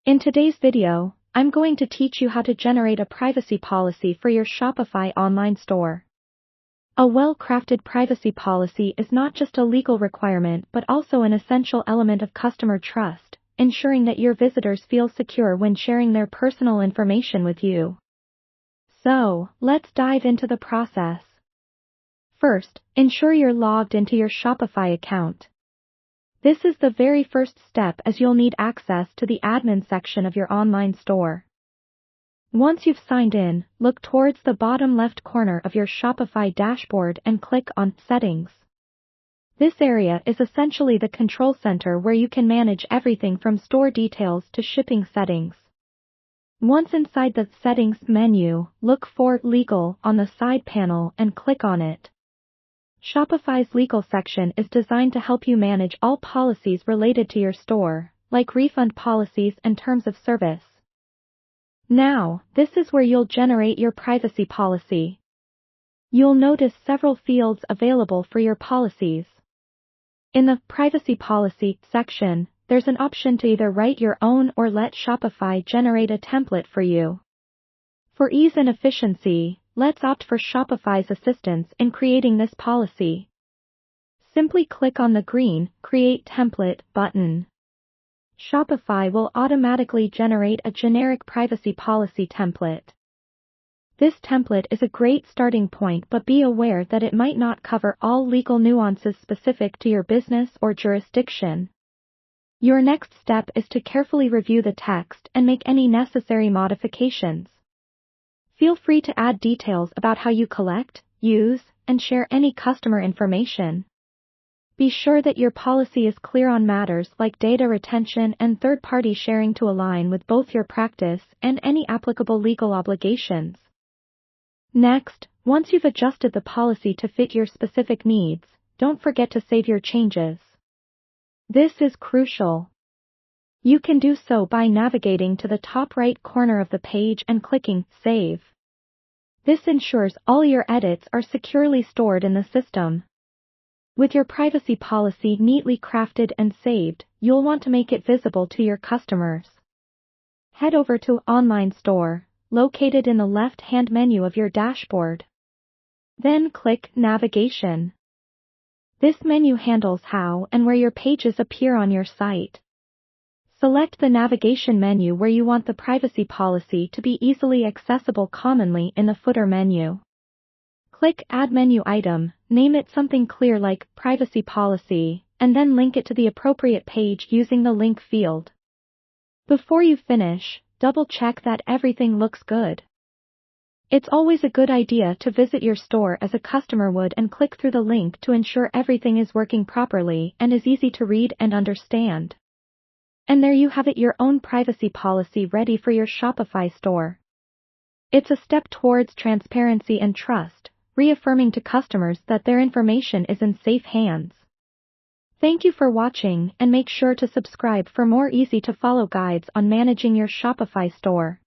In today's video, I'm going to teach you how to generate a privacy policy for your Shopify online store. A well-crafted privacy policy is not just a legal requirement but also an essential element of customer trust, ensuring that your visitors feel secure when sharing their personal information with you. So, let's dive into the process. First, ensure you're logged into your Shopify account. This is the very first step as you'll need access to the admin section of your online store. Once you've signed in, look towards the bottom left corner of your Shopify dashboard and click on Settings. This area is essentially the control center where you can manage everything from store details to shipping settings. Once inside the Settings menu, look for Legal on the side panel and click on it. Shopify's legal section is designed to help you manage all policies related to your store, like refund policies and terms of service. Now, this is where you'll generate your privacy policy. You'll notice several fields available for your policies. In the Privacy Policy section, there's an option to either write your own or let Shopify generate a template for you. For ease and efficiency, let's opt for Shopify's assistance in creating this policy. Simply click on the green Create Template button. Shopify will automatically generate a generic privacy policy template. This template is a great starting point, but be aware that it might not cover all legal nuances specific to your business or jurisdiction. Your next step is to carefully review the text and make any necessary modifications. Feel free to add details about how you collect, use, and share any customer information. Be sure that your policy is clear on matters like data retention and third-party sharing to align with both your practice and any applicable legal obligations. Next, once you've adjusted the policy to fit your specific needs, don't forget to save your changes. This is crucial. You can do so by navigating to the top right corner of the page and clicking Save. This ensures all your edits are securely stored in the system. With your privacy policy neatly crafted and saved, you'll want to make it visible to your customers. Head over to Online Store, located in the left-hand menu of your dashboard. Then click Navigation. This menu handles how and where your pages appear on your site. Select the navigation menu where you want the privacy policy to be easily accessible, commonly in the footer menu. Click Add Menu Item, name it something clear like Privacy Policy, and then link it to the appropriate page using the link field. Before you finish, double-check that everything looks good. It's always a good idea to visit your store as a customer would and click through the link to ensure everything is working properly and is easy to read and understand. And there you have it, your own privacy policy ready for your Shopify store. It's a step towards transparency and trust, reaffirming to customers that their information is in safe hands. Thank you for watching, and make sure to subscribe for more easy-to-follow guides on managing your Shopify store.